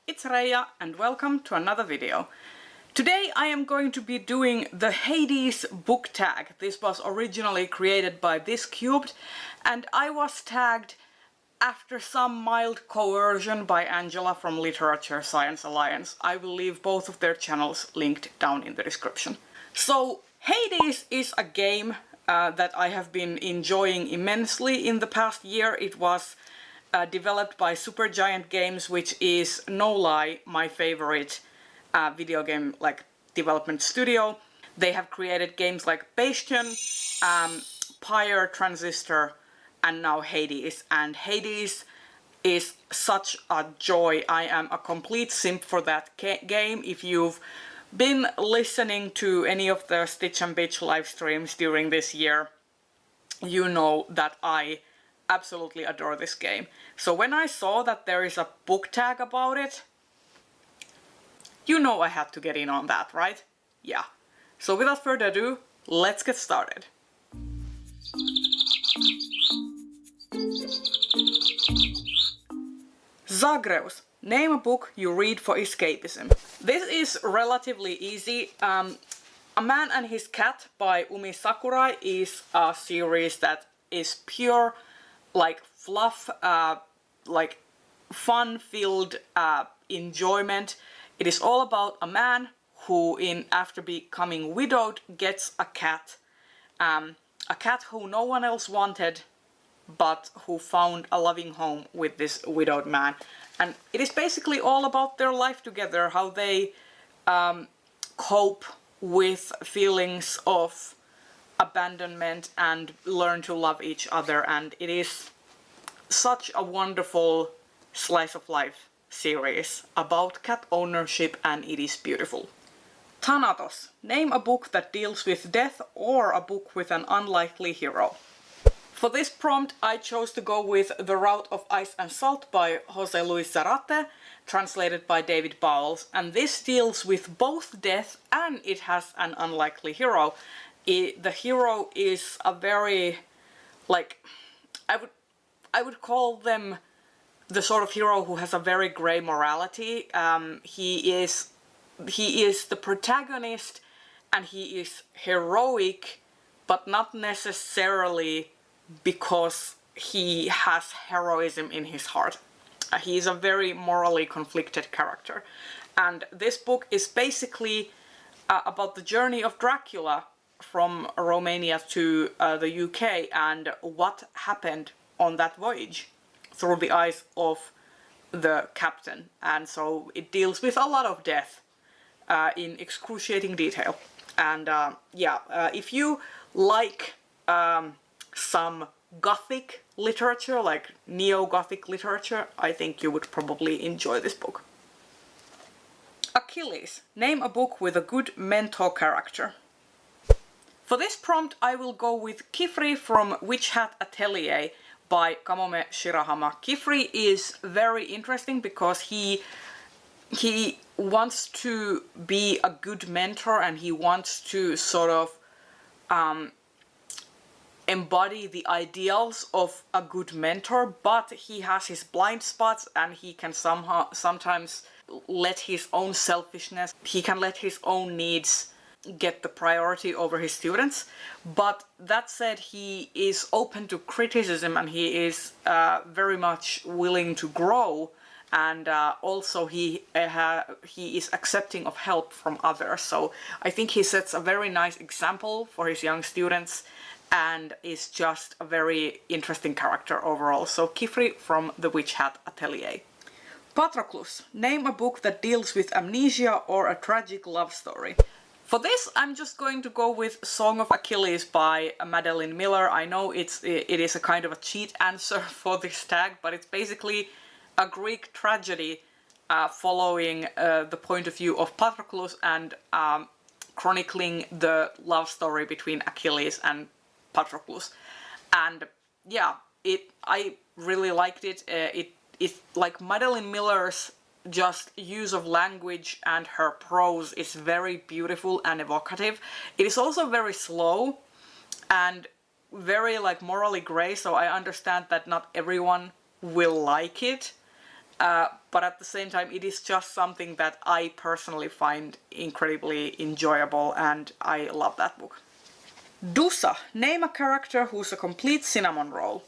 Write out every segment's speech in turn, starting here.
it's Reija and welcome to another video. Today I am going to be doing the Hades book tag. This was originally created by This Cubed and I was tagged after some mild coercion by Angela from Literature Science Alliance. I will leave both of their channels linked down in the description. So Hades is a game that I have been enjoying immensely in the past year. It was developed by Supergiant Games, which is, no lie, my favorite video game development studio. They have created games like Bastion, Pyre, Transistor, and now Hades. And Hades is such a joy. I am a complete simp for that game. If you've been listening to any of the Stitch and Bitch live streams during this year, you know that I absolutely adore this game. So when I saw that there is a book tag about it, you know I had to get in on that, right? Yeah. So without further ado, let's get started. Zagreus. Name a book you read for escapism. This is relatively easy. A Man and His Cat by Umi Sakurai is a series that is pure, fluff, fun-filled enjoyment. It is all about a man who, after becoming widowed, gets a cat who no one else wanted, but who found a loving home with this widowed man. And it is basically all about their life together, how they cope with feelings of abandonment and learn to love each other. And it is such a wonderful slice of life series about cat ownership, and it is beautiful. Thanatos. Name a book that deals with death or a book with an unlikely hero. For this prompt, I chose to go with The Route of Ice and Salt by Jose Luis Zarate, translated by David Bowles. And this deals with both death and it has an unlikely hero. The hero is a very, I would call them the sort of hero who has a very grey morality. He is the protagonist and he is heroic, but not necessarily because he has heroism in his heart. He is a very morally conflicted character. And this book is basically about the journey of Dracula from Romania to the UK and what happened on that voyage through the eyes of the captain. And so it deals with a lot of death in excruciating detail. And if you like some Gothic literature, like neo-Gothic literature, I think you would probably enjoy this book. Achilles. Name a book with a good mentor character. For this prompt I will go with Kifri from Witch Hat Atelier by Kamome Shirahama. Kifri is very interesting because he wants to be a good mentor and he wants to sort of embody the ideals of a good mentor, but he has his blind spots and he can sometimes let his own selfishness, he can let his own needs get the priority over his students. But that said, he is open to criticism and he is very much willing to grow, and also he is accepting of help from others. So I think he sets a very nice example for his young students and is just a very interesting character overall. So Kifri from the Witch Hat Atelier. Patroclus. Name a book that deals with amnesia or a tragic love story. For this, I'm just going to go with Song of Achilles by Madeline Miller. I know it is a kind of a cheat answer for this tag, but it's basically a Greek tragedy following the point of view of Patroclus and chronicling the love story between Achilles and Patroclus. And yeah, I really liked it. It's like Madeline Miller's just use of language and her prose is very beautiful and evocative. It is also very slow and very morally grey, so I understand that not everyone will like it. but at the same time it is just something that I personally find incredibly enjoyable, and I love that book. Dusa, name a character who's a complete cinnamon roll.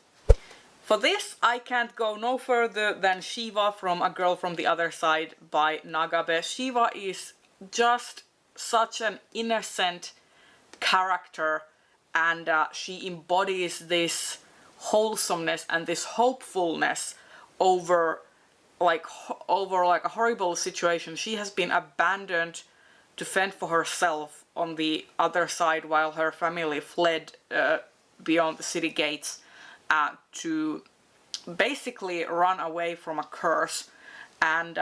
For this, I can't go no further than Shiva from A Girl from the Other Side by Nagabe. Shiva is just such an innocent character, and she embodies this wholesomeness and this hopefulness over like a horrible situation. She has been abandoned to fend for herself on the other side while her family fled beyond the city gates to basically run away from a curse, and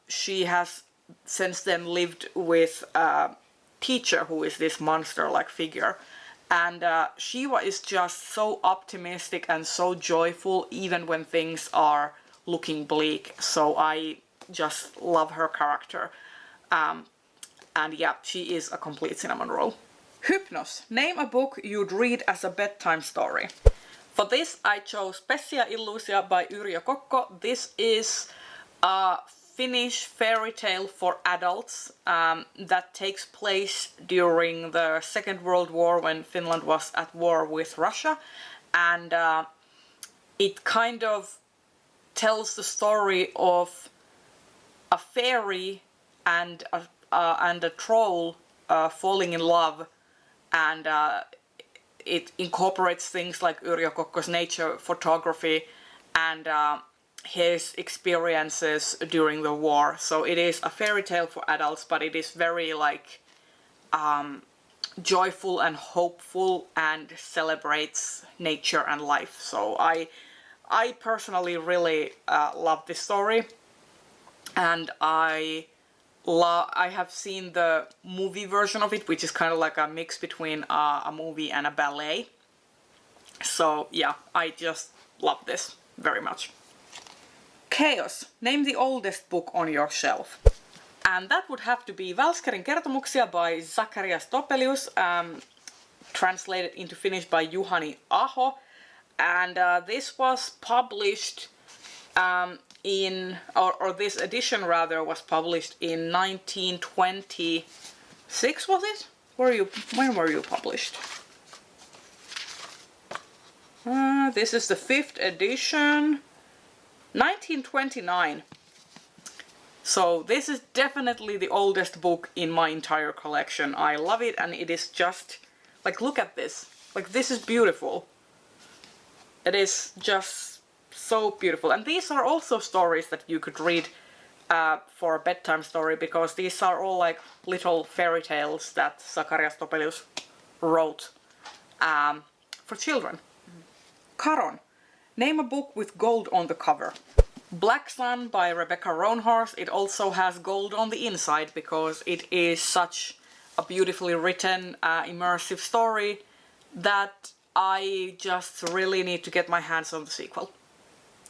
she has since then lived with a teacher who is this monster-like figure, and Shiva is just so optimistic and so joyful even when things are looking bleak, so I just love her character, and yeah, she is a complete cinnamon roll. Hypnos, name a book you'd read as a bedtime story. For this, I chose Pessia Illusia by Yrjö Kokko. This is a Finnish fairy tale for adults that takes place during the Second World War when Finland was at war with Russia, and it kind of tells the story of a fairy and a troll falling in love, and it incorporates things like Yrjö Kokko's nature photography and his experiences during the war. So it is a fairy tale for adults, but it is very like joyful and hopeful and celebrates nature and life. So I personally really love this story, and I have seen the movie version of it, which is kind of like a mix between a movie and a ballet. So yeah, I just love this very much. Chaos, name the oldest book on your shelf. And that would have to be Välskärin kertomuksia by Zacharias Topelius, translated into Finnish by Juhani Aho. And this was published this edition rather was published in 1926, was it? When were you published? This is the 5th edition, 1929. So this is definitely the oldest book in my entire collection. I love it, and it is just, like, look at this. Like, this is beautiful. It is just so beautiful, and these are also stories that you could read for a bedtime story, because these are all like little fairy tales that Zacharias Topelius wrote for children. Caron, name a book with gold on the cover. Black Sun by Rebecca Roanhorse. It also has gold on the inside because it is such a beautifully written, immersive story that I just really need to get my hands on the sequel.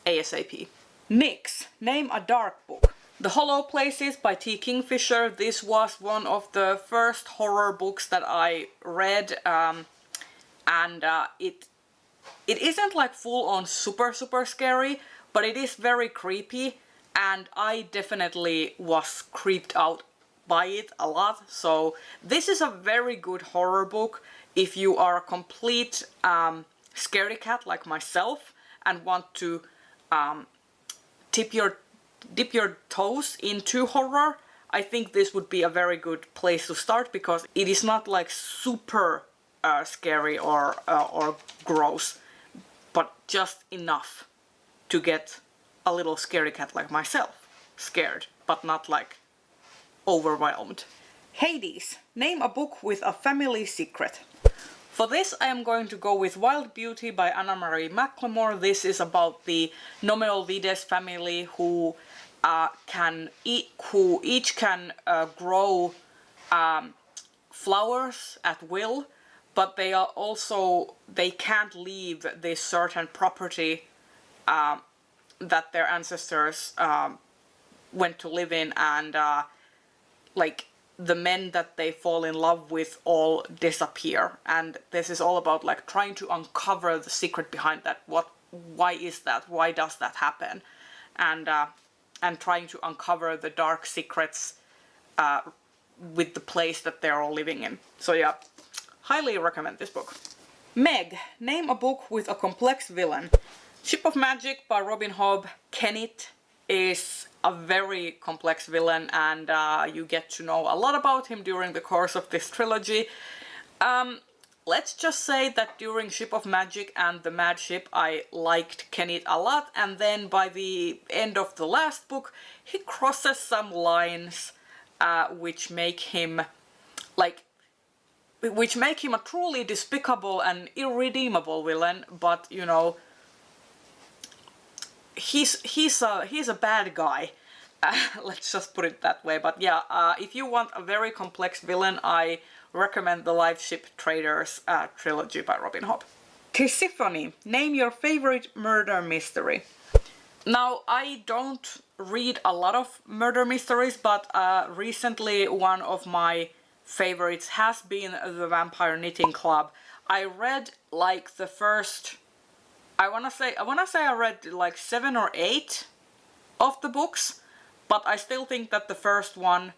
ASAP. Nyx, name a dark book. The Hollow Places by T. Kingfisher. This was one of the first horror books that I read, and it isn't like full on super scary, but it is very creepy, and I definitely was creeped out by it a lot. So this is a very good horror book if you are a complete scaredy cat like myself and want to dip your toes into horror. I think this would be a very good place to start, because it is not like super scary or gross, but just enough to get a little scaredy cat like myself scared, but not like overwhelmed. Hades, name a book with a family secret. For this I am going to go with Wild Beauty by Anna-Marie McLemore. This is about the Nomeolvides family who each can grow flowers at will, but they can't leave this certain property that their ancestors went to live in, and like the men that they fall in love with all disappear, and this is all about like trying to uncover the secret behind that. Why is that? Why does that happen? And and trying to uncover the dark secrets with the place that they're all living in. So yeah, highly recommend this book. Meg, name a book with a complex villain. Ship of Magic by Robin Hobb. Kennit is a very complex villain, and you get to know a lot about him during the course of this trilogy. Let's just say that during Ship of Magic and The Mad Ship I liked Kennit a lot, and then by the end of the last book he crosses some lines which make him a truly despicable and irredeemable villain, but you know, he's a bad guy. Let's just put it that way. But yeah, if you want a very complex villain, I recommend the Live Ship Traders trilogy by Robin Hobb. Tisiphone, name your favorite murder mystery. Now, I don't read a lot of murder mysteries, but recently one of my favorites has been The Vampire Knitting Club. I read like the first, I wanna say I read like 7 or 8 of the books, but I still think that the first one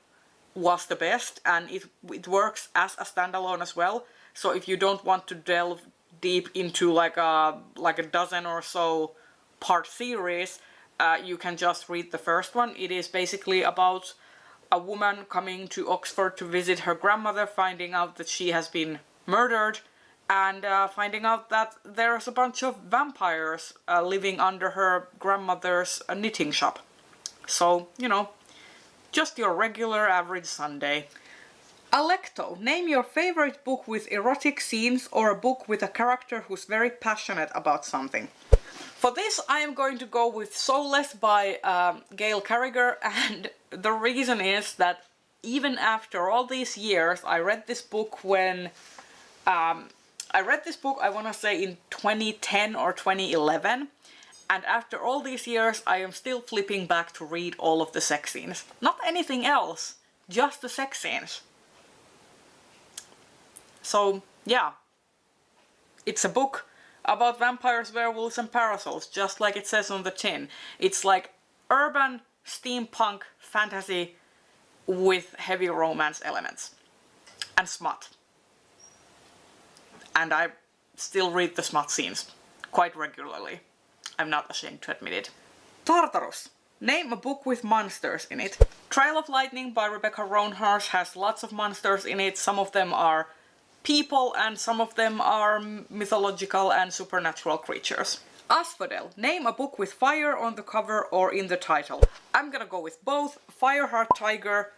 was the best, and it works as a standalone as well. So if you don't want to delve deep into like a dozen or so part series, you can just read the first one. It is basically about a woman coming to Oxford to visit her grandmother, finding out that she has been murdered, and finding out that there's a bunch of vampires living under her grandmother's knitting shop. So, you know, just your regular average Sunday. Alecto, name your favorite book with erotic scenes or a book with a character who's very passionate about something. For this I am going to go with Soulless by Gail Carriger, and the reason is that even after all these years, I read this book when I want to say in 2010 or 2011, and after all these years I am still flipping back to read all of the sex scenes. Not anything else, just the sex scenes. So yeah, it's a book about vampires, werewolves and parasols, just like it says on the tin. It's like urban steampunk fantasy with heavy romance elements and smut. And I still read the smut scenes quite regularly. I'm not ashamed to admit it. Tartarus. Name a book with monsters in it. Trail of Lightning by Rebecca Roanhurst has lots of monsters in it. Some of them are people and some of them are mythological and supernatural creatures. Asphodel. Name a book with fire on the cover or in the title. I'm gonna go with both. Fireheart Tiger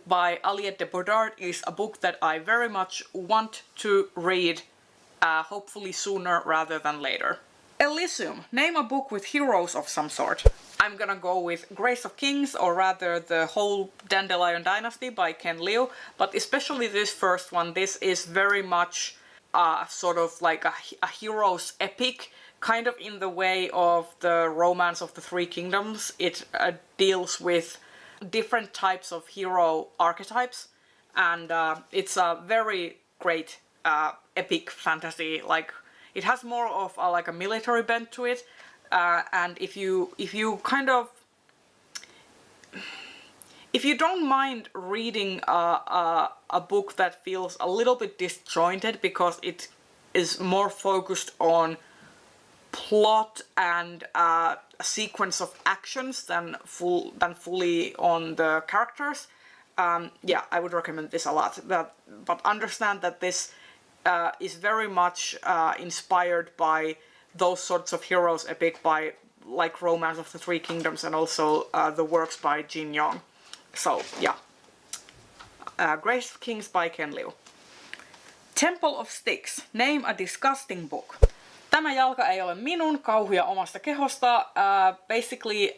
by Aliette de Bodard is a book that I very much want to read, hopefully sooner rather than later. Elysium. Name a book with heroes of some sort. I'm gonna go with Grace of Kings, or rather the whole Dandelion Dynasty by Ken Liu, but especially this first one. This is very much sort of like a hero's epic, kind of in the way of the Romance of the Three Kingdoms. It deals with different types of hero archetypes, and it's a very great epic fantasy. Like, it has more of like a military bent to it, and if you kind of, if you don't mind reading a book that feels a little bit disjointed because it is more focused on plot and a sequence of actions than fully on the characters, yeah, I would recommend this a lot. But understand that this is very much inspired by those sorts of heroes epic, by like Romance of the Three Kingdoms and also the works by Jin Yong. So yeah, Grace of Kings by Ken Liu. Temple of Sticks. Name a disgusting book. Tämä jalka ei ole minun, kauhuja omasta kehosta. Basically,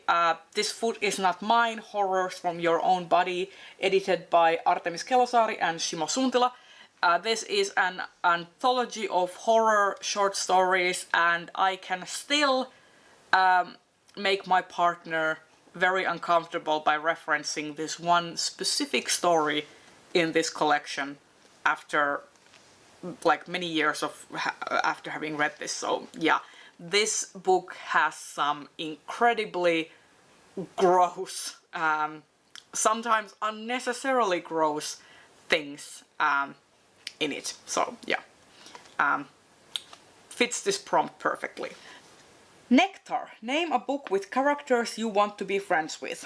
This Foot Is Not Mine, Horrors from Your Own Body, edited by Artemis Kelosaari and Shimo Suntila. This is an anthology of horror short stories, and I can still make my partner very uncomfortable by referencing this one specific story in this collection after like many years of after having read this. So yeah, this book has some incredibly gross, sometimes unnecessarily gross things in it. So yeah, fits this prompt perfectly. Nectar. Name a book with characters you want to be friends with.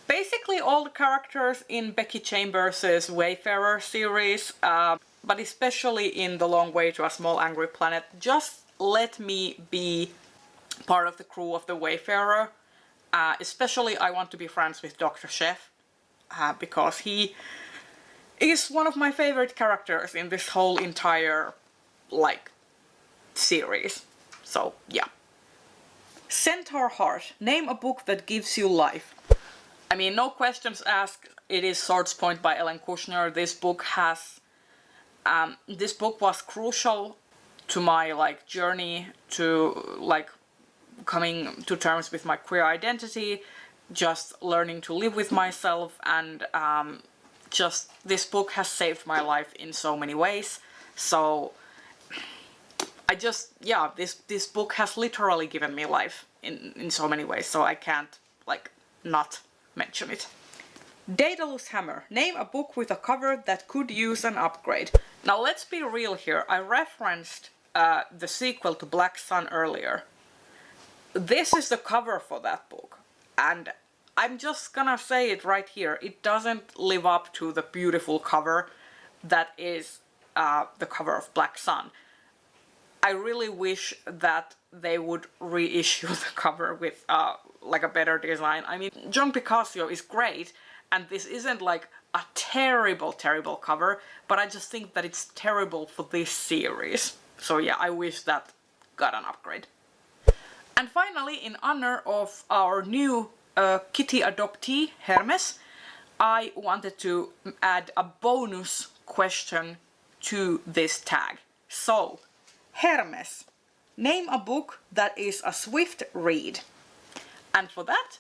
Basically all the characters in Becky Chambers' Wayfarer series, but especially in The Long Way to a Small Angry Planet. Just let me be part of the crew of the Wayfarer. Especially I want to be friends with Dr. Chef, because he is one of my favorite characters in this whole entire, like, series. So, yeah. Centaur Heart. Name a book that gives you life. I mean, no questions asked. It is Swords Point by Ellen Kushner. This book has... this book was crucial to my, like, journey to, like, coming to terms with my queer identity, just learning to live with myself, and just this book has saved my life in so many ways. So I just, yeah, this book has literally given me life in so many ways, so I can't, like, not mention it. Daedalus Hammer. Name a book with a cover that could use an upgrade. Now let's be real here. I referenced the sequel to Black Sun earlier. This is the cover for that book, and I'm just gonna say it right here. It doesn't live up to the beautiful cover that is the cover of Black Sun. I really wish that they would reissue the cover with like a better design. I mean, John Picasso is great, and this isn't like a terrible cover, but I just think that it's terrible for this series. So yeah, I wish that got an upgrade. And finally, in honor of our new kitty adoptee, Hermes, I wanted to add a bonus question to this tag. So, Hermes, name a book that is a swift read. And for that,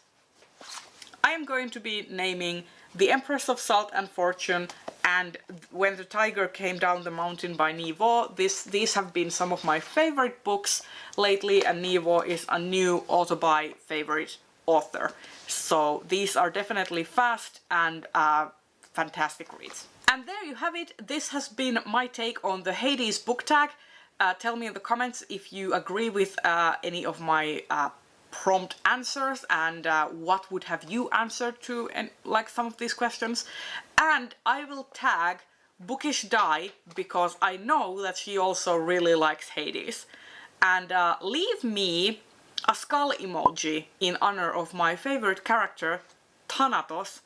I am going to be naming The Empress of Salt and Fortune and When the Tiger Came Down the Mountain by Nhi Vo. These have been some of my favorite books lately, and Nhi Vo is a new auto-buy favorite author. So these are definitely fast and fantastic reads. And there you have it. This has been my take on the Hades book tag. Tell me in the comments if you agree with any of my prompt answers, and what would have you answered to like some of these questions. And I will tag Bookish Di because I know that she also really likes Hades. And leave me a skull emoji in honor of my favorite character, Thanatos,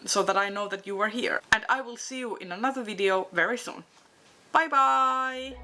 so that I know that you were here. And I will see you in another video very soon. Bye bye!